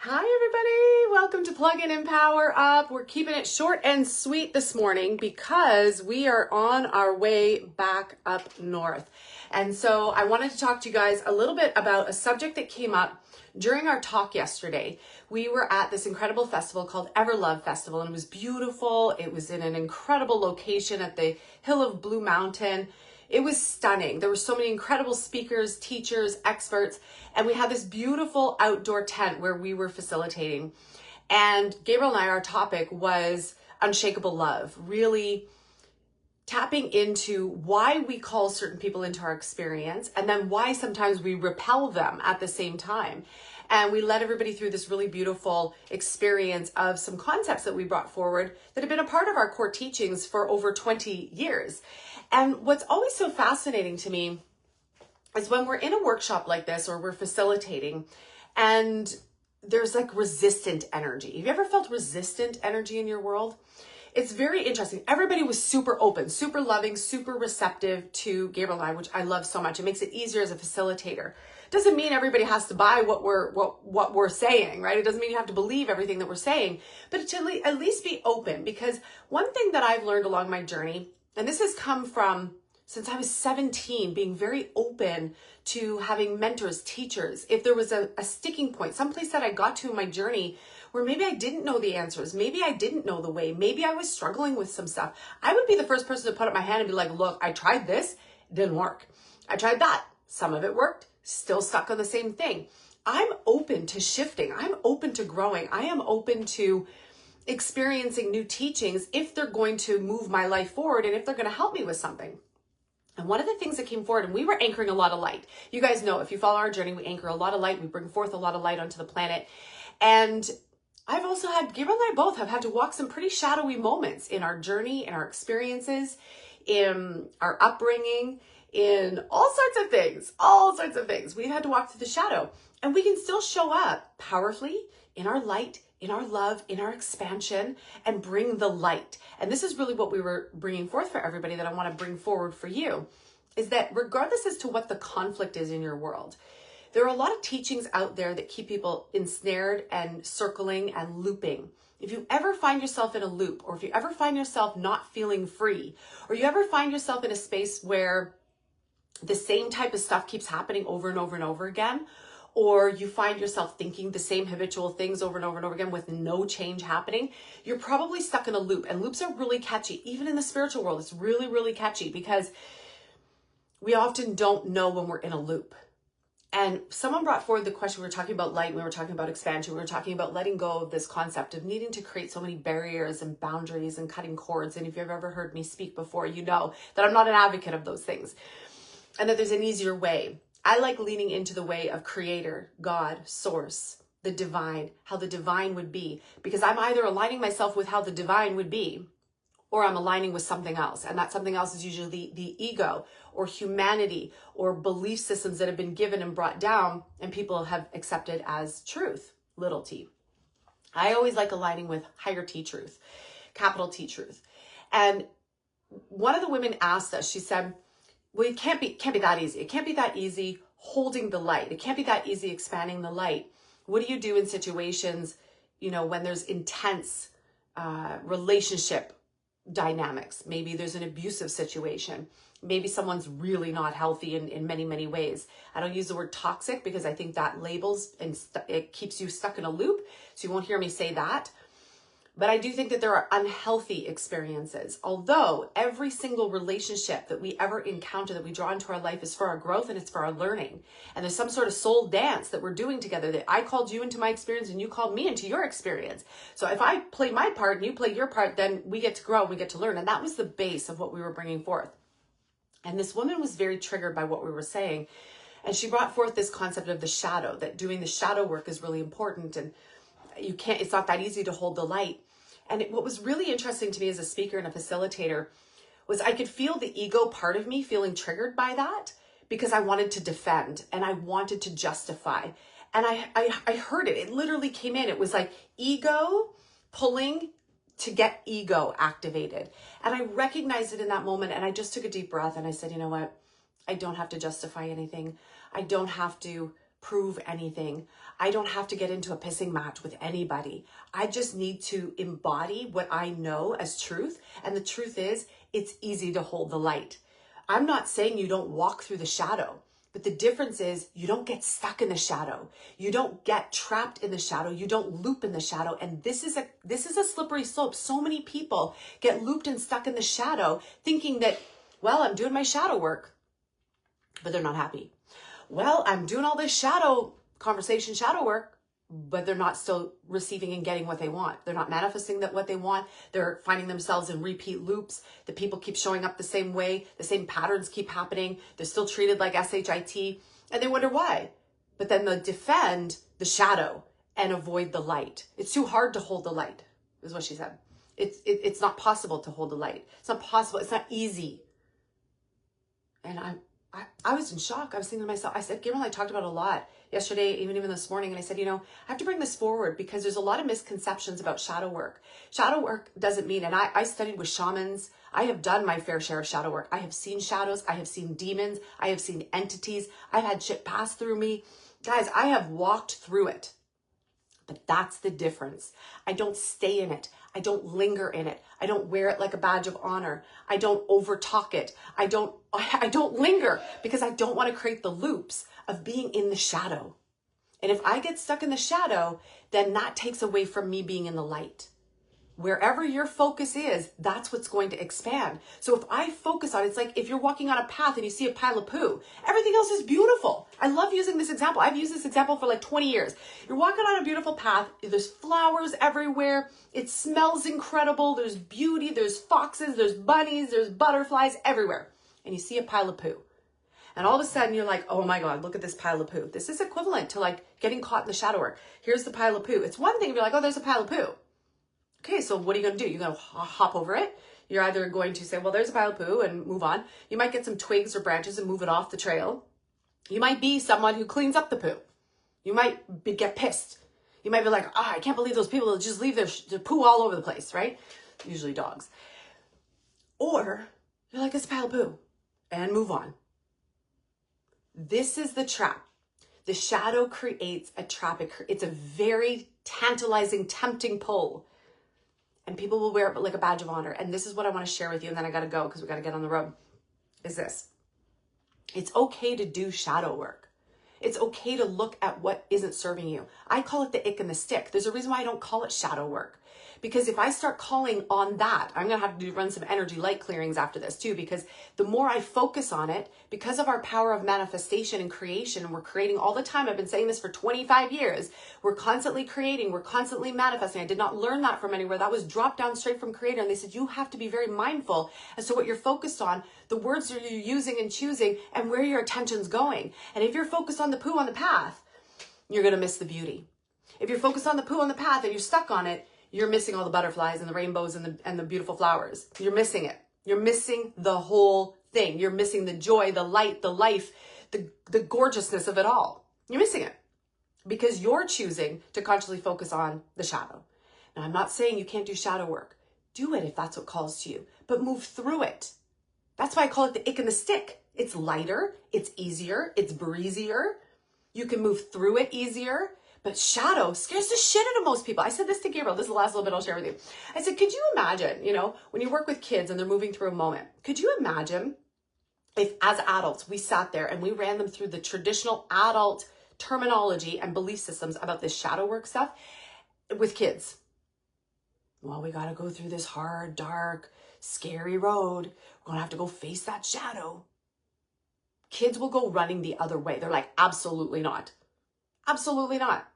Hi, everybody. Welcome to Plug In and Power Up. We're keeping it short and sweet this morning because we are on our way back up north. And so I wanted to talk to you guys a little bit about a subject that came up during our talk yesterday. We were at this incredible festival called Everlove Festival, and it was beautiful. It was in an incredible location at the Hill of Blue Mountain. It was stunning. There were so many incredible speakers, teachers, experts, and we had this beautiful outdoor tent where we were facilitating. And Gabriel and I, our topic was unshakable love, really tapping into why we call certain people into our experience and then why sometimes we repel them at the same time. And we led everybody through this really beautiful experience of some concepts that we brought forward that have been a part of our core teachings for over 20 years. And what's always so fascinating to me is when we're in a workshop like this or we're facilitating and there's like resistant energy. Have you ever felt resistant energy in your world? It's very interesting. Everybody was super open, super loving, super receptive to Gabriel and I, which I love so much. It makes it easier as a facilitator. Doesn't mean everybody has to buy what we're saying, right? It doesn't mean you have to believe everything that we're saying, but to at least be open. Because one thing that I've learned along my journey, and this has come from since I was 17, being very open to having mentors, teachers. If there was a sticking point, someplace that I got to in my journey where maybe I didn't know the answers, maybe I didn't know the way, maybe I was struggling with some stuff, I would be the first person to put up my hand and be like, look, I tried this, it didn't work. I tried that, some of it worked, still stuck on the same thing. I'm open to shifting. I'm open to growing. I am open to experiencing new teachings if they're going to move my life forward and if they're going to help me with something. And one of the things that came forward, and we were anchoring a lot of light. You guys know, if you follow our journey, we anchor a lot of light. We bring forth a lot of light onto the planet. And I've also had, Gabriel and I both have had to walk some pretty shadowy moments in our journey, in our experiences, in our upbringing, in all sorts of things. We had to walk through the shadow, and we can still show up powerfully in our light, in our love, in our expansion, and bring the light. And this is really what we were bringing forth for everybody that I want to bring forward for you, is that regardless as to what the conflict is in your world, there are a lot of teachings out there that keep people ensnared and circling and looping. If you ever find yourself in a loop, or if you ever find yourself not feeling free, or you ever find yourself in a space where the same type of stuff keeps happening over and over and over again, or you find yourself thinking the same habitual things over and over and over again with no change happening, you're probably stuck in a loop. And loops are really catchy. Even in the spiritual world, it's really, really catchy because we often don't know when we're in a loop. And someone brought forward the question, we were talking about light, we were talking about expansion, we were talking about letting go of this concept of needing to create so many barriers and boundaries and cutting cords. And if you've ever heard me speak before, you know that I'm not an advocate of those things and that there's an easier way. I like leaning into the way of creator, God, source, the divine, how the divine would be, because I'm either aligning myself with how the divine would be, or I'm aligning with something else. And that something else is usually the ego or humanity or belief systems that have been given and brought down and people have accepted as truth, little t. I always like aligning with higher T truth, capital T truth. And one of the women asked us, she said, well, it can't be that easy. It can't be that easy holding the light. It can't be that easy expanding the light. What do you do in situations, when there's intense relationship dynamics? Maybe there's an abusive situation. Maybe someone's really not healthy in many, many ways. I don't use the word toxic because I think that labels and it keeps you stuck in a loop. So you won't hear me say that. But I do think that there are unhealthy experiences. Although every single relationship that we ever encounter, that we draw into our life, is for our growth and it's for our learning. And there's some sort of soul dance that we're doing together, that I called you into my experience and you called me into your experience. So if I play my part and you play your part, then we get to grow and we get to learn. And that was the base of what we were bringing forth. And this woman was very triggered by what we were saying. And she brought forth this concept of the shadow, that doing the shadow work is really important. And it's not that easy to hold the light. And what was really interesting to me as a speaker and a facilitator was I could feel the ego part of me feeling triggered by that, because I wanted to defend and I wanted to justify. And I heard it. It literally came in. It was like ego pulling to get ego activated. And I recognized it in that moment. And I just took a deep breath and I said, you know what? I don't have to justify anything. I don't have to prove anything. I don't have to get into a pissing match with anybody. I just need to embody what I know as truth. And the truth is, it's easy to hold the light. I'm not saying you don't walk through the shadow, but the difference is you don't get stuck in the shadow. You don't get trapped in the shadow. You don't loop in the shadow. And this is a slippery slope. So many people get looped and stuck in the shadow thinking that, well, I'm doing my shadow work, but they're not happy. Well, I'm doing all this shadow conversation, shadow work, but they're not still receiving and getting what they want. They're not manifesting what they want. They're finding themselves in repeat loops. The people keep showing up the same way. The same patterns keep happening. They're still treated like SHIT, and they wonder why. But then they defend the shadow and avoid the light. It's too hard to hold the light, is what she said. It's not possible to hold the light. It's not possible. It's not easy. And I was in shock. I was thinking to myself, I said, Gabriel, I talked about it a lot yesterday, even this morning. And I said, I have to bring this forward because there's a lot of misconceptions about shadow work. Shadow work doesn't mean, and I studied with shamans. I have done my fair share of shadow work. I have seen shadows. I have seen demons. I have seen entities. I've had shit pass through me. Guys, I have walked through it. But that's the difference. I don't stay in it. I don't linger in it. I don't wear it like a badge of honor. I don't over talk it. I don't linger because I don't want to create the loops of being in the shadow. And if I get stuck in the shadow, then that takes away from me being in the light. Wherever your focus is, that's what's going to expand. So if I focus on, it's like if you're walking on a path and you see a pile of poo, everything else is beautiful. I love using this example. I've used this example for like 20 years. You're walking on a beautiful path. There's flowers everywhere. It smells incredible. There's beauty. There's foxes. There's bunnies. There's butterflies everywhere. And you see a pile of poo. And all of a sudden you're like, oh my God, look at this pile of poo. This is equivalent to like getting caught in the shadow work. Here's the pile of poo. It's one thing to be like, oh, there's a pile of poo. Okay, so what are you going to do? You're going to hop over it. You're either going to say, well, there's a pile of poo and move on. You might get some twigs or branches and move it off the trail. You might be someone who cleans up the poo. You might get pissed. You might be like, I can't believe those people that just leave their poo all over the place, right? Usually dogs. Or you're like, it's a pile of poo and move on. This is the trap. The shadow creates a trap. It's a very tantalizing, tempting pull. And people will wear it like a badge of honor. And this is what I want to share with you. And then I got to go because we got to get on the road. Is this. It's okay to do shadow work. It's okay to look at what isn't serving you. I call it the ick and the stick. There's a reason why I don't call it shadow work. Because if I start calling on that, I'm going to have to run some energy light clearings after this too, because the more I focus on it, because of our power of manifestation and creation, and we're creating all the time. I've been saying this for 25 years. We're constantly creating. We're constantly manifesting. I did not learn that from anywhere. That was dropped down straight from Creator. And they said, you have to be very mindful as to what you're focused on, the words that you're using and choosing, and where your attention's going. And if you're focused on the poo on the path, you're going to miss the beauty. If you're focused on the poo on the path and you're stuck on it, you're missing all the butterflies and the rainbows and the beautiful flowers. You're missing it. You're missing the whole thing. You're missing the joy, the light, the life, the gorgeousness of it all. You're missing it because you're choosing to consciously focus on the shadow. Now, I'm not saying you can't do shadow work. Do it if that's what calls to you, but move through it. That's why I call it the ick and the stick. It's lighter. It's easier. It's breezier. You can move through it easier. But shadow scares the shit out of most people. I said this to Gabriel. This is the last little bit I'll share with you. I said, could you imagine, when you work with kids and they're moving through a moment, could you imagine if as adults we sat there and we ran them through the traditional adult terminology and belief systems about this shadow work stuff with kids? Well, we got to go through this hard, dark, scary road. We're going to have to go face that shadow. Kids will go running the other way. They're like, absolutely not. Absolutely not.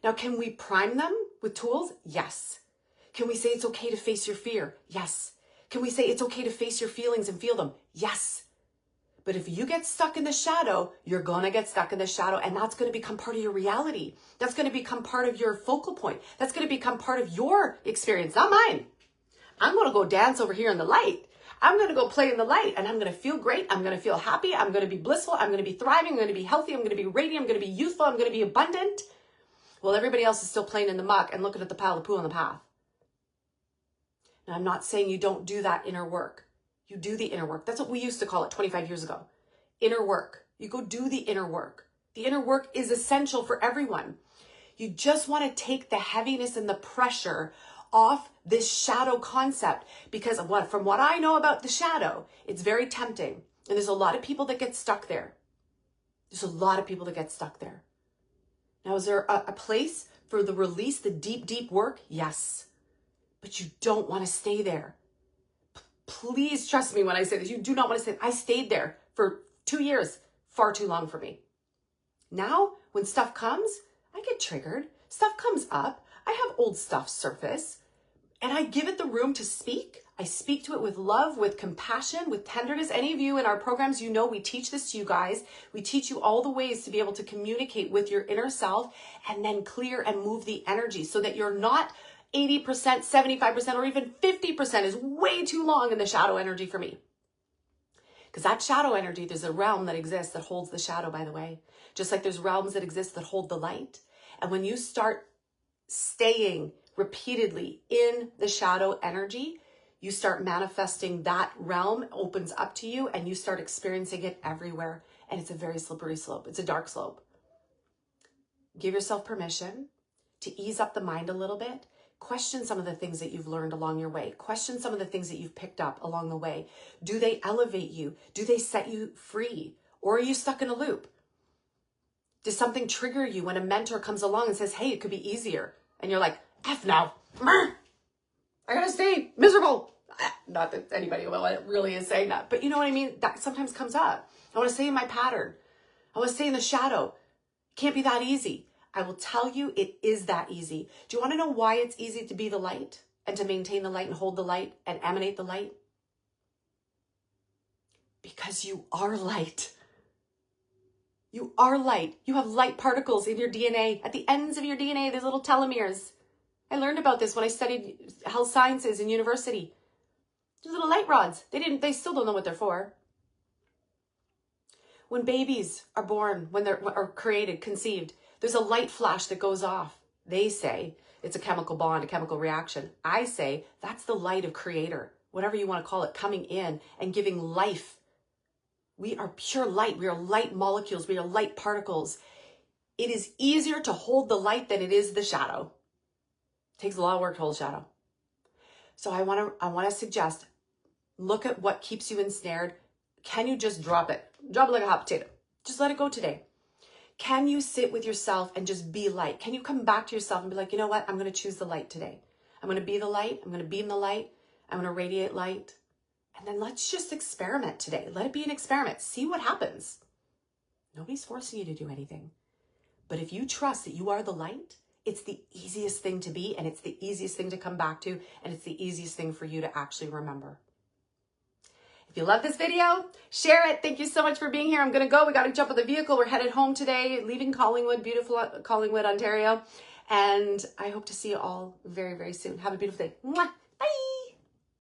Now, can we prime them with tools? Yes. Can we say it's okay to face your fear? Yes. Can we say it's okay to face your feelings and feel them? Yes. But if you get stuck in the shadow, you're going to get stuck in the shadow, and that's going to become part of your reality. That's going to become part of your focal point. That's going to become part of your experience, not mine. I'm going to go dance over here in the light. I'm going to go play in the light, and I'm going to feel great. I'm going to feel happy. I'm going to be blissful. I'm going to be thriving. I'm going to be healthy. I'm going to be radiant. I'm going to be youthful. I'm going to be abundant. Well, everybody else is still playing in the muck and looking at the pile of poo on the path. Now, I'm not saying you don't do that inner work. You do the inner work. That's what we used to call it 25 years ago. Inner work. You go do the inner work. The inner work is essential for everyone. You just want to take the heaviness and the pressure off this shadow concept, because from what I know about the shadow, it's very tempting. And there's a lot of people that get stuck there. There's a lot of people that get stuck there. Now, is there a place for the release, the deep, deep work? Yes. But you don't want to stay there. Please trust me when I say this. You do not want to stay. I stayed there for 2 years, far too long for me. Now, when stuff comes, I get triggered. Stuff comes up. I have old stuff surface, and I give it the room to speak. I speak to it with love, with compassion, with tenderness. Any of you in our programs, you know, we teach this to you guys. We teach you all the ways to be able to communicate with your inner self and then clear and move the energy so that you're not 80%, 75%, or even 50% is way too long in the shadow energy for me. Because that shadow energy, there's a realm that exists that holds the shadow, by the way. Just like there's realms that exist that hold the light. And when you start staying repeatedly in the shadow energy, you start manifesting that realm, opens up to you, and you start experiencing it everywhere. And it's a very slippery slope. It's a dark slope. Give yourself permission to ease up the mind a little bit. Question some of the things that you've learned along your way. Question some of the things that you've picked up along the way. Do they elevate you? Do they set you free? Or are you stuck in a loop? Does something trigger you when a mentor comes along and says, hey, it could be easier? And you're like, F no. I gotta stay miserable. Not that anybody really is saying that, but you know what I mean? That sometimes comes up. I want to stay in my pattern. I want to stay in the shadow. It can't be that easy. I will tell you, it is that easy. Do you want to know why it's easy to be the light and to maintain the light and hold the light and emanate the light? Because you are light. You are light. You have light particles in your DNA. At the ends of your DNA, there's little telomeres. I learned about this when I studied health sciences in university. There's little light rods. They still don't know what they're for. When babies are born, when are created, conceived, there's a light flash that goes off. They say it's a chemical bond, a chemical reaction. I say that's the light of Creator, whatever you want to call it, coming in and giving life. We are pure light. We are light molecules. We are light particles. It is easier to hold the light than it is the shadow. It takes a lot of work to hold shadow. So I want to suggest, look at what keeps you ensnared. Can you just drop it? Drop it like a hot potato. Just let it go today. Can you sit with yourself and just be light? Can you come back to yourself and be like, you know what? I'm going to choose the light today. I'm going to be the light. I'm going to beam the light. I'm going to radiate light. And then let's just experiment today. Let it be an experiment. See what happens. Nobody's forcing you to do anything. But if you trust that you are the light, it's the easiest thing to be, and it's the easiest thing to come back to, and it's the easiest thing for you to actually remember. If you love this video, share it. Thank you so much for being here. I'm going to go. We got to jump on the vehicle. We're headed home today, leaving Collingwood, beautiful Collingwood, Ontario. And I hope to see you all very, very soon. Have a beautiful day. Mwah!